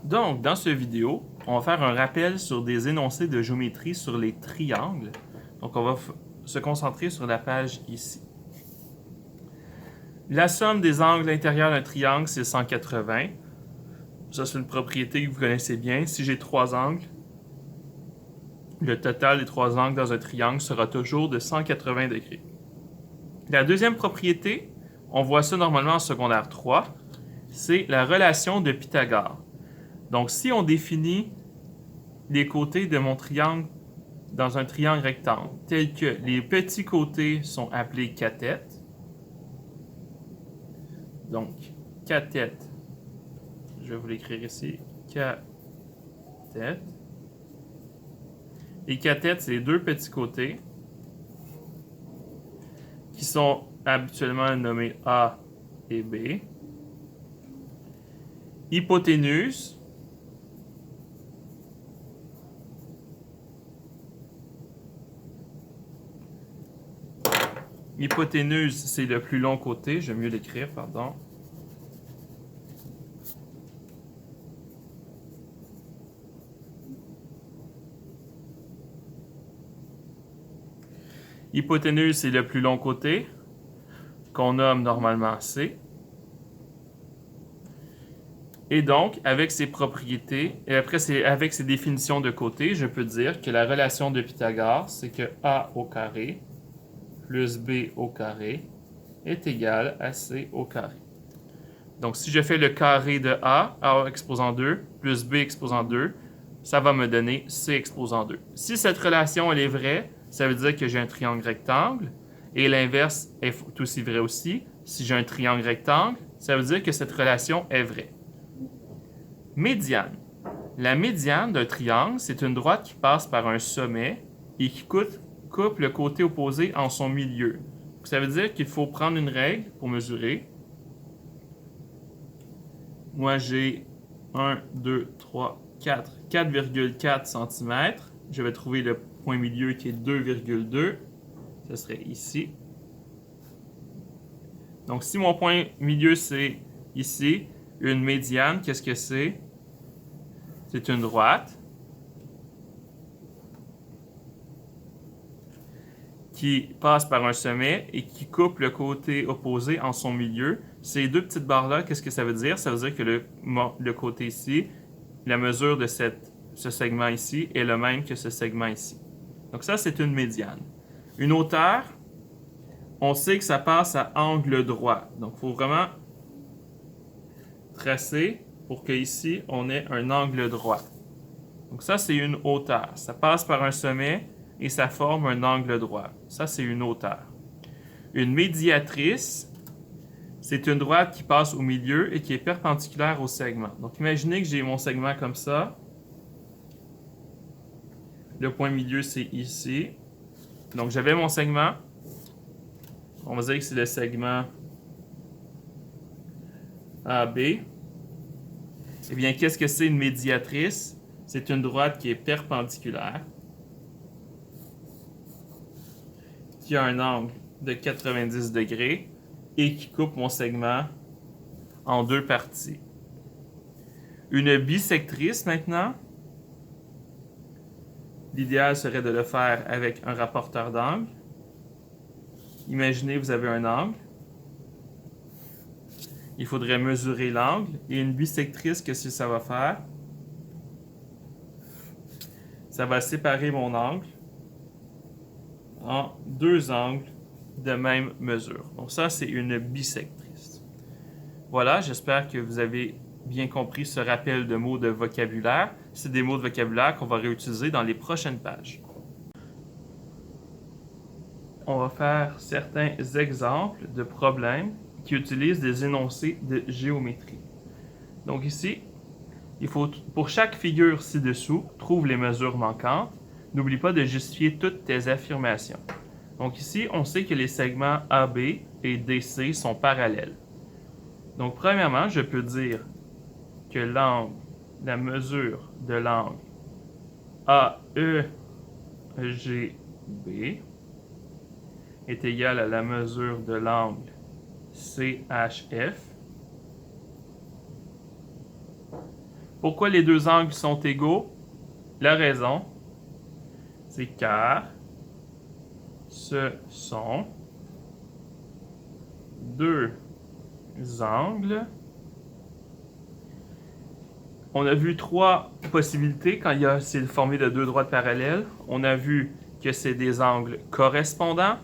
Donc, dans cette vidéo, on va faire un rappel sur des énoncés de géométrie sur les triangles. Donc, on va se concentrer sur la page ici. La somme des angles intérieurs d'un triangle, c'est 180. Ça, c'est une propriété que vous connaissez bien. Si j'ai trois angles, le total des trois angles dans un triangle sera toujours de 180 degrés. La deuxième propriété, on voit ça normalement en secondaire 3, c'est la relation de Pythagore. Donc, si on définit les côtés de mon triangle dans un triangle rectangle, tels que les petits côtés sont appelés cathètes. Donc, cathète, je vais vous l'écrire ici, cathète. Les cathètes, c'est les deux petits côtés qui sont habituellement nommés A et B. Hypoténuse, hypoténuse, c'est le plus long côté. Je vais mieux l'écrire, pardon. Hypoténuse, c'est le plus long côté, qu'on nomme normalement C. Et donc, avec ces propriétés, et après, avec ces définitions de côté, je peux dire que la relation de Pythagore, c'est que A au carré plus B au carré est égal à C au carré. Donc, si je fais le carré de A exposant 2, plus B exposant 2, ça va me donner C exposant 2. Si cette relation elle est vraie, ça veut dire que j'ai un triangle rectangle, et l'inverse est aussi vrai aussi. Si j'ai un triangle rectangle, ça veut dire que cette relation est vraie. Médiane. La médiane d'un triangle, c'est une droite qui passe par un sommet et qui coupe le côté opposé en son milieu. Ça veut dire qu'il faut prendre une règle pour mesurer. Moi, j'ai 1, 2, 3, 4, 4,4 cm. Je vais trouver le point milieu qui est 2,2. Ce serait ici. Donc, si mon point milieu, c'est ici, une médiane, qu'est-ce que c'est? C'est une droite qui passe par un sommet et qui coupe le côté opposé en son milieu. Ces deux petites barres-là, qu'est-ce que ça veut dire? Ça veut dire que le côté ici, la mesure de ce segment ici est le même que ce segment ici. Donc ça, c'est une médiane. Une hauteur, on sait que ça passe à angle droit. Donc, il faut vraiment tracer pour qu'ici, on ait un angle droit. Donc ça, c'est une hauteur. Ça passe par un sommet et ça forme un angle droit. Ça, c'est une hauteur. Une médiatrice, c'est une droite qui passe au milieu et qui est perpendiculaire au segment. Donc, imaginez que j'ai mon segment comme ça. Le point milieu, c'est ici. Donc, j'avais mon segment. On va dire que c'est le segment AB. Eh bien, qu'est-ce que c'est une médiatrice? C'est une droite qui est perpendiculaire, qui a un angle de 90 degrés et qui coupe mon segment en deux parties. Une bisectrice, maintenant, l'idéal serait de le faire avec un rapporteur d'angle. Imaginez, vous avez un angle. Il faudrait mesurer l'angle. Et une bisectrice, qu'est-ce que ça va faire? Ça va séparer mon angle en deux angles de même mesure. Donc ça, c'est une bisectrice. Voilà, j'espère que vous avez bien compris ce rappel de mots de vocabulaire. C'est des mots de vocabulaire qu'on va réutiliser dans les prochaines pages. On va faire certains exemples de problèmes qui utilisent des énoncés de géométrie. Donc ici, il faut, pour chaque figure ci-dessous, trouve les mesures manquantes. N'oublie pas de justifier toutes tes affirmations. Donc ici, on sait que les segments AB et DC sont parallèles. Donc premièrement, je peux dire que l'angle, la mesure de l'angle AEGB est égale à la mesure de l'angle CHF. Pourquoi les deux angles sont égaux? La raison, c'est car ce sont deux angles. On a vu trois possibilités quand c'est formé de deux droites parallèles. On a vu que c'est des angles correspondants,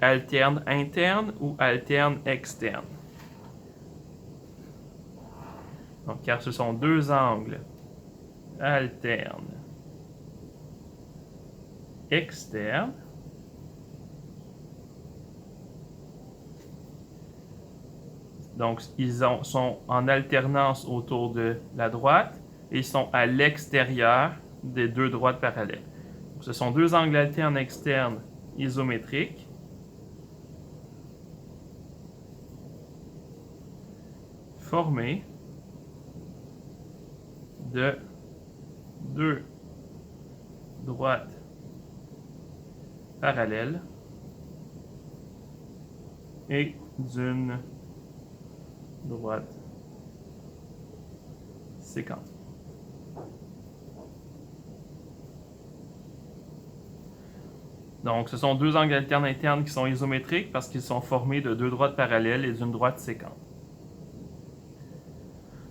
alternes internes ou alternes externes. Donc, car ce sont deux angles alternes externes. Donc, ils sont en alternance autour de la droite et ils sont à l'extérieur des deux droites parallèles. Donc, ce sont deux angles alternes externes isométriques. Formés de deux droites parallèles et d'une droite séquente. Donc, ce sont deux angles alternes internes qui sont isométriques parce qu'ils sont formés de deux droites parallèles et d'une droite séquente.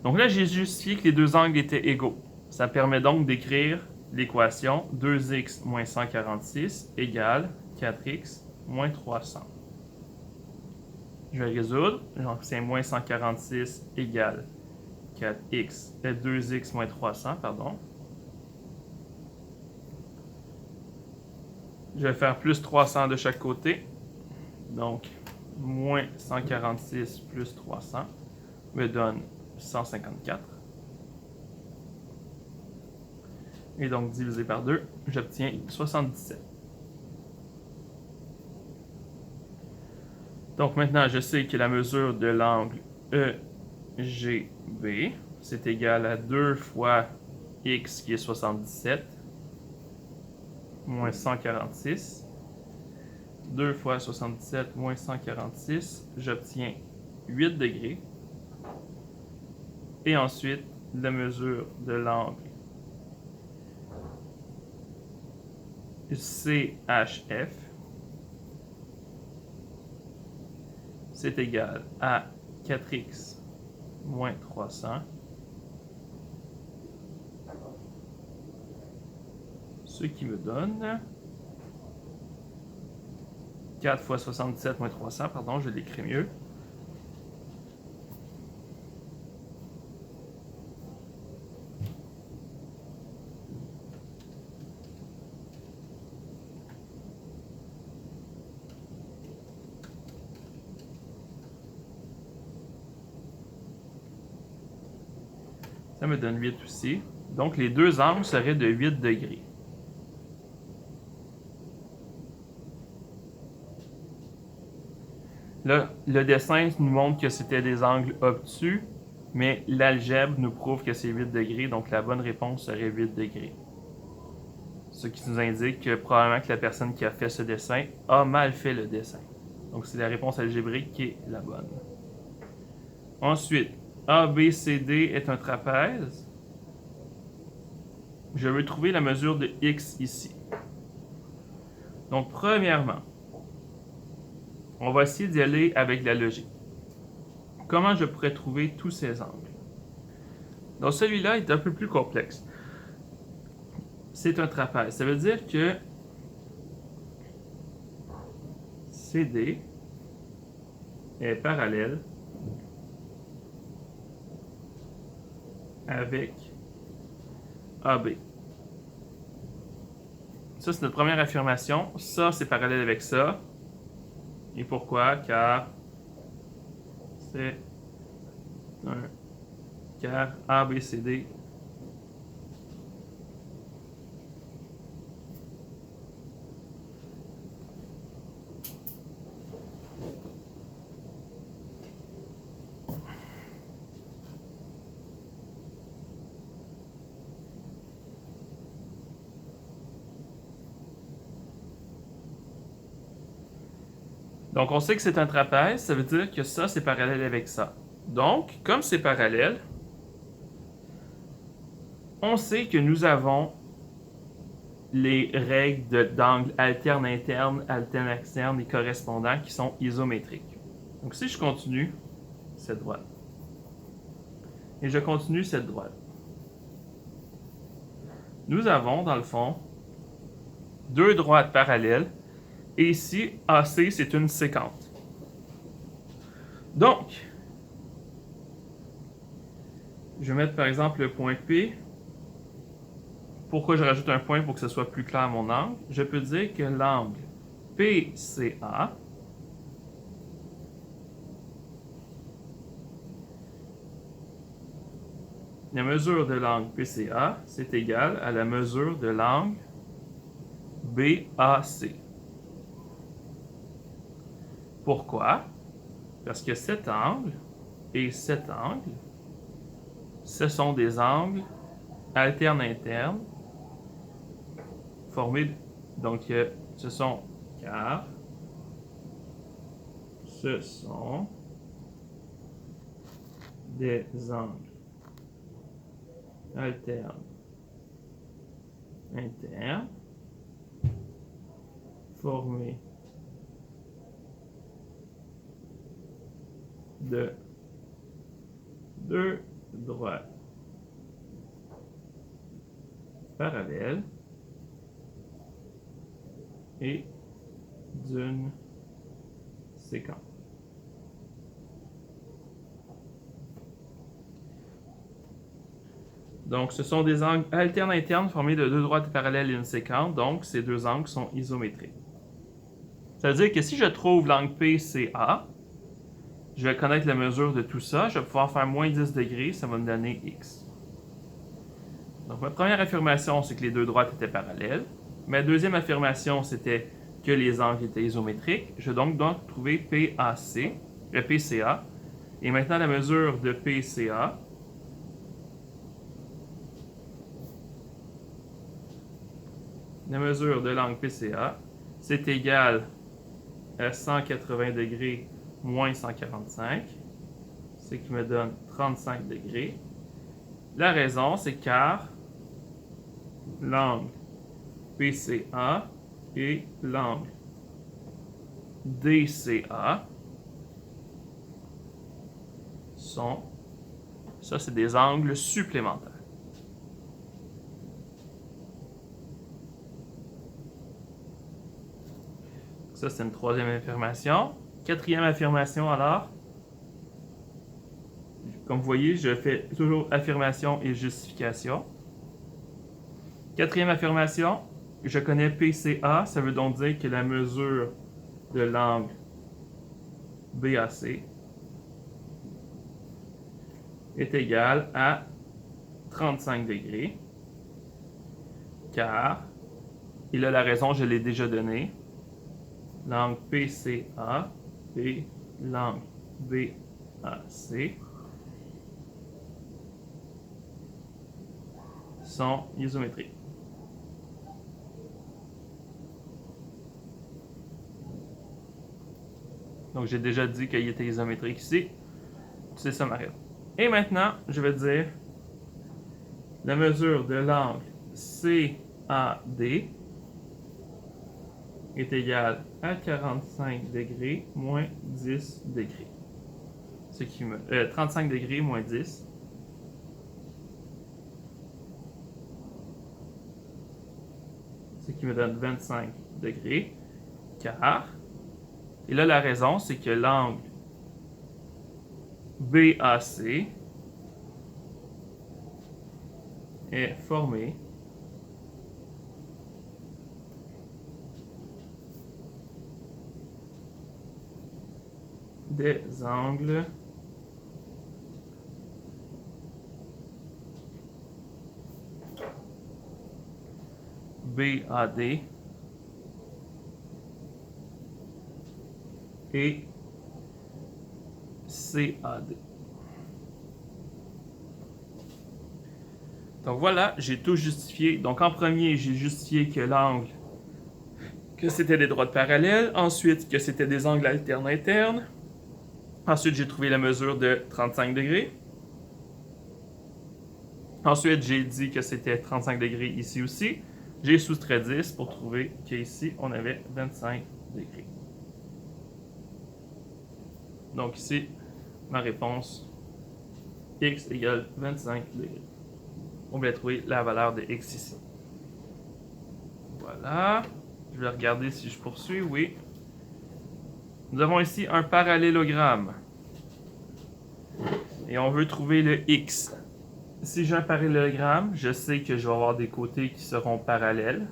Donc là, j'ai justifié que les deux angles étaient égaux. Ça permet donc d'écrire l'équation 2x moins 146 égale 4x moins 300. Je vais résoudre. J'obtiens moins 146 égale 2x moins 300, pardon. Je vais faire plus 300 de chaque côté. Donc, moins 146 plus 300 me donne 154. Et donc, divisé par 2, j'obtiens 77. Donc maintenant, je sais que la mesure de l'angle EGB, c'est égal à 2 fois x qui est 77, moins 146. 2 fois 77 moins 146, j'obtiens 8 degrés. Et ensuite, la mesure de l'angle CHF, c'est égal à 4x moins 300, ce qui me donne 4 fois 77 moins 300, pardon, je l'écris mieux. Ça me donne 8 aussi. Donc, les deux angles seraient de 8 degrés. Là, le dessin nous montre que c'était des angles obtus, mais l'algèbre nous prouve que c'est 8 degrés, donc la bonne réponse serait 8 degrés. Ce qui nous indique que probablement que la personne qui a fait ce dessin a mal fait le dessin. Donc, c'est la réponse algébrique qui est la bonne. Ensuite, ABCD est un trapèze. Je veux trouver la mesure de x ici. Donc, premièrement, on va essayer d'y aller avec la logique. Comment je pourrais trouver tous ces angles? Donc, celui-là est un peu plus complexe. C'est un trapèze. Ça veut dire que CD est parallèle avec AB. Ça, c'est notre première affirmation. Ça, c'est parallèle avec ça. Et pourquoi? Car c'est car ABCD Donc, on sait que c'est un trapèze, ça veut dire que ça, c'est parallèle avec ça. Donc, comme c'est parallèle, on sait que nous avons les règles d'angle alterne interne, alterne externe et correspondant qui sont isométriques. Donc si je continue cette droite, et je continue cette droite, nous avons dans le fond deux droites parallèles, et ici AC c'est une séquente. Donc, je vais mettre par exemple le point P. Pourquoi je rajoute un point pour que ce soit plus clair à mon angle? Je peux dire que l'angle PCA la mesure de l'angle PCA, c'est égal à la mesure de l'angle BAC. Pourquoi? Parce que cet angle et cet angle, ce sont des angles alternes-internes formés, donc ce sont car ce sont des angles alternes internes formés de deux droites parallèles et d'une séquence. Donc, ce sont des angles alternes internes formés de deux droites parallèles et une séquence. Donc, ces deux angles sont isométriques. Ça veut dire que si je trouve l'angle PCA, je vais connaître la mesure de tout ça. Je vais pouvoir faire moins 10 degrés, ça va me donner X. Donc, ma première affirmation, c'est que les deux droites étaient parallèles. Ma deuxième affirmation, c'était que les angles étaient isométriques. Je vais donc trouver PCA. Et maintenant, la mesure de PCA, la mesure de l'angle PCA, c'est égal à 180 degrés moins 145, ce qui me donne 35 degrés. La raison, c'est car l'angle PCA et l'angle DCA sont, ça c'est des angles supplémentaires. Ça c'est une troisième affirmation. Quatrième affirmation alors, comme vous voyez, je fais toujours affirmation et justification. Quatrième affirmation, je connais PCA, ça veut donc dire que la mesure de l'angle BAC est égale à 35 degrés, car, et là la raison je l'ai déjà donnée, l'angle PCA et l'angle BAC sont isométriques. Donc, j'ai déjà dit qu'il était isométrique ici. C'est ça ma réponse. Et maintenant, je vais dire la mesure de l'angle CAD est égale à 45 degrés moins 10 degrés. Ce qui me, 35 degrés moins 10. Ce qui me donne 25 degrés. Car, et là la raison, c'est que l'angle BAC est formé des angles BAD et CAD. Donc voilà, j'ai tout justifié. Donc en premier, j'ai justifié que l'angle, que c'était des droites parallèles. Ensuite, que c'était des angles alternes internes. Ensuite, j'ai trouvé la mesure de 35 degrés. Ensuite, j'ai dit que c'était 35 degrés ici aussi. J'ai soustrait 10 pour trouver qu'ici, on avait 25 degrés. Donc ici, ma réponse, x égale 25 degrés. On voulait trouver la valeur de x ici. Voilà. Je vais regarder si je poursuis. Oui. Nous avons ici un parallélogramme. Et on veut trouver le x. Si j'ai un parallélogramme, je sais que je vais avoir des côtés qui seront parallèles.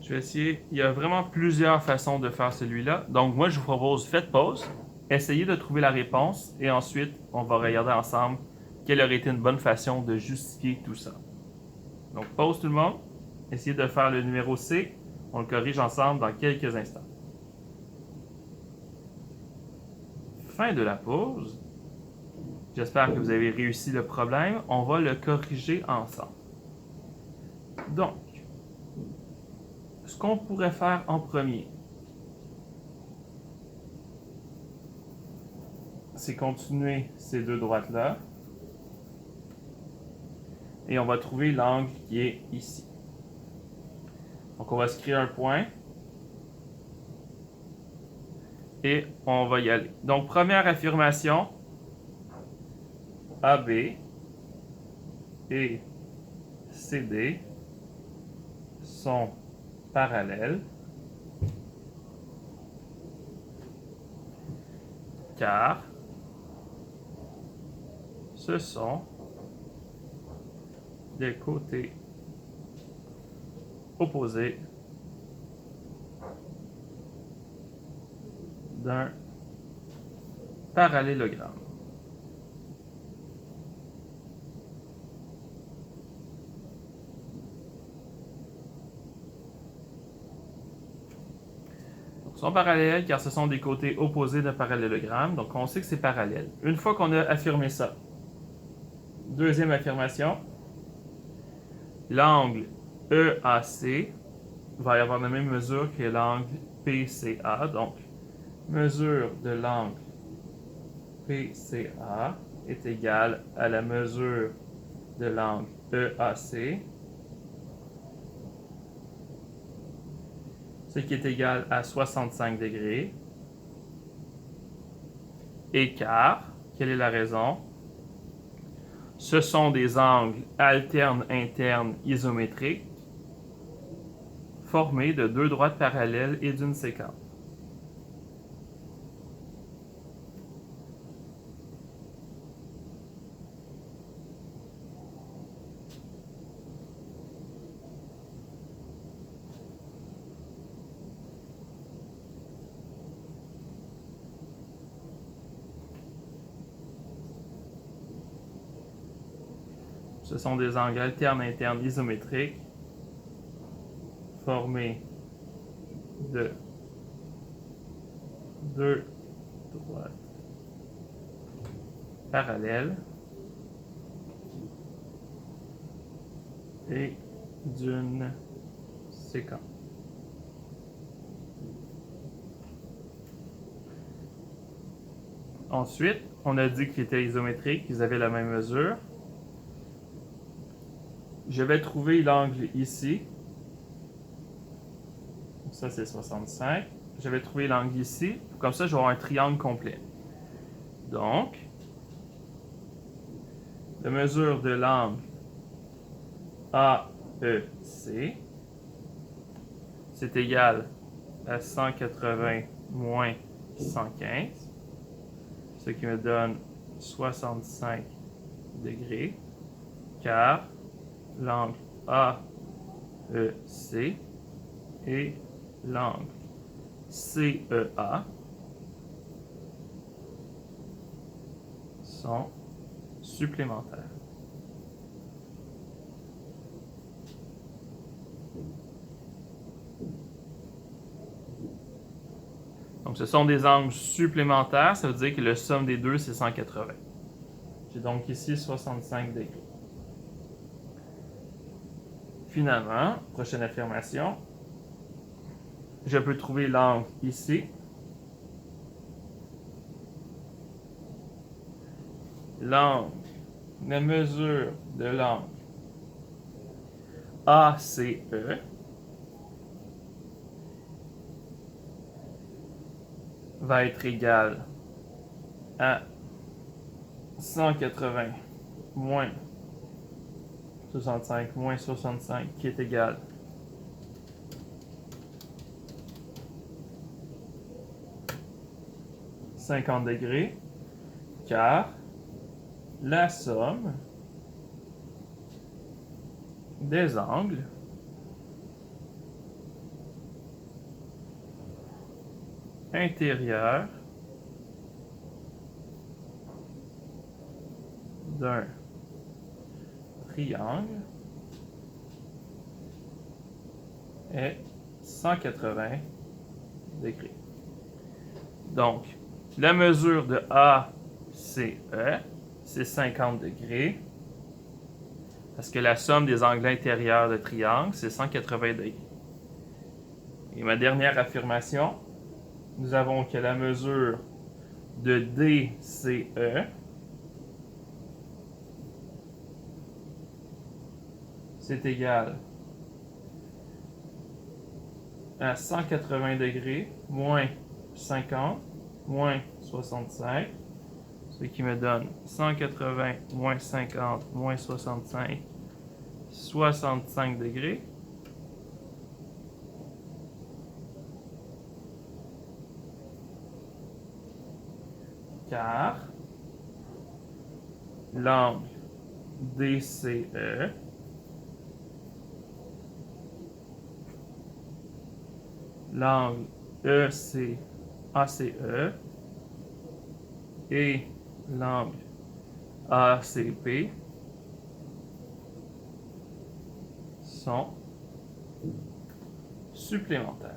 Je vais essayer. Il y a vraiment plusieurs façons de faire celui-là. Donc moi, je vous propose, faites pause, essayez de trouver la réponse et ensuite, on va regarder ensemble quelle aurait été une bonne façon de justifier tout ça. Donc pause tout le monde. Essayez de faire le numéro C. On le corrige ensemble dans quelques instants. Fin de la pause. J'espère que vous avez réussi le problème. On va le corriger ensemble. Donc, ce qu'on pourrait faire en premier, c'est continuer ces deux droites-là. Et on va trouver l'angle qui est ici. Donc, on va se créer un point. Et on va y aller. Donc, première affirmation, AB et CD sont parallèles car ce sont des côtés opposés d'un parallélogramme. Donc, ils sont parallèles car ce sont des côtés opposés d'un parallélogramme. Donc, on sait que c'est parallèle. Une fois qu'on a affirmé ça, deuxième affirmation, l'angle EAC va y avoir la même mesure que l'angle PCA. Donc, mesure de l'angle PCA est égale à la mesure de l'angle EAC, ce qui est égal à 65 degrés. Et car, quelle est la raison? Ce sont des angles alternes internes isométriques formés de deux droites parallèles et d'une séquence. Ce sont des angles alternes internes isométriques formés de deux droites parallèles et d'une séquence. Ensuite, on a dit qu'ils étaient isométriques, qu'ils avaient la même mesure. Je vais trouver l'angle ici. Ça, c'est 65. Je vais trouver l'angle ici. Comme ça, je vais avoir un triangle complet. Donc, la mesure de l'angle AEC, c'est égal à 180 moins 115, ce qui me donne 65 degrés, car l'angle AEC et l'angle CEA sont supplémentaires. Donc, ce sont des angles supplémentaires, ça veut dire que le somme des deux, c'est 180. J'ai donc ici 65 degrés. Finalement, prochaine affirmation, je peux trouver l'angle ici. L'angle la mesure de l'angle ACE va être égale à 180 moins 65 moins 65 qui est égal à 50 degrés, car la somme des angles intérieurs d'un triangle est 180 degrés. Donc, la mesure de ACE, c'est 50 degrés, parce que la somme des angles intérieurs de triangle, c'est 180 degrés. Et ma dernière affirmation, nous avons que la mesure de DCE, c'est égal à 180 degrés moins 50 moins 65, ce qui me donne 180 moins 50 moins 65, 65 degrés. Car l'angle DCE l'angle ACE et l'angle ACP sont supplémentaires.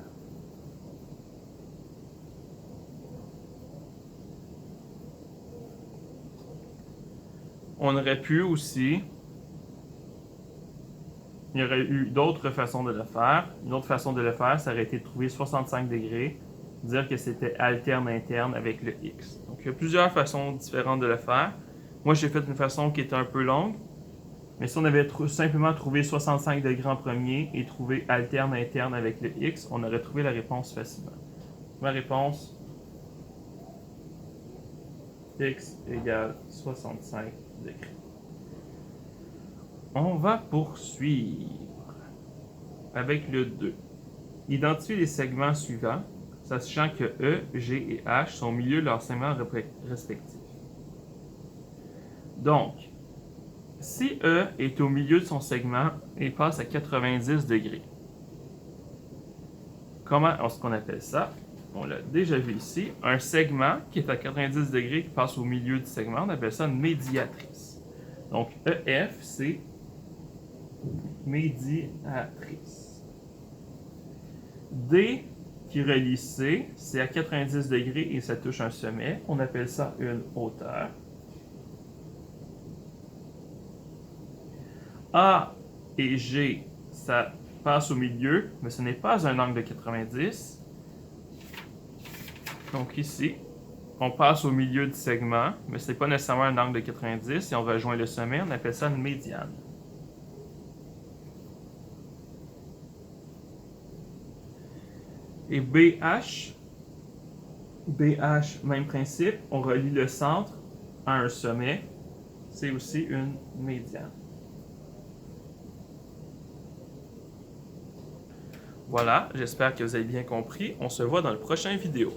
On aurait pu aussi, il y aurait eu d'autres façons de le faire. Une autre façon de le faire, ça aurait été de trouver 65 degrés, dire que c'était alterne-interne avec le X. Donc, il y a plusieurs façons différentes de le faire. Moi, j'ai fait une façon qui était un peu longue, mais si on avait simplement trouvé 65 degrés en premier et trouvé alterne-interne avec le X, on aurait trouvé la réponse facilement. Ma réponse, X égale 65 degrés. On va poursuivre avec le 2. Identifier les segments suivants, sachant que E, G et H sont au milieu de leurs segments respectifs. Donc, si E est au milieu de son segment et passe à 90 degrés, comment est-ce qu'on appelle ça? On l'a déjà vu ici. Un segment qui est à 90 degrés qui passe au milieu du segment, on appelle ça une médiatrice. Donc, EF, c'est médiatrice. D qui relie C, c'est à 90 degrés et ça touche un sommet. On appelle ça une hauteur. A et G, ça passe au milieu, mais ce n'est pas un angle de 90. Donc ici, on passe au milieu du segment, mais ce n'est pas nécessairement un angle de 90. Si on rejoint le sommet, on appelle ça une médiane. Et BH, même principe, on relie le centre à un sommet, c'est aussi une médiane. Voilà, j'espère que vous avez bien compris. On se voit dans le prochain vidéo.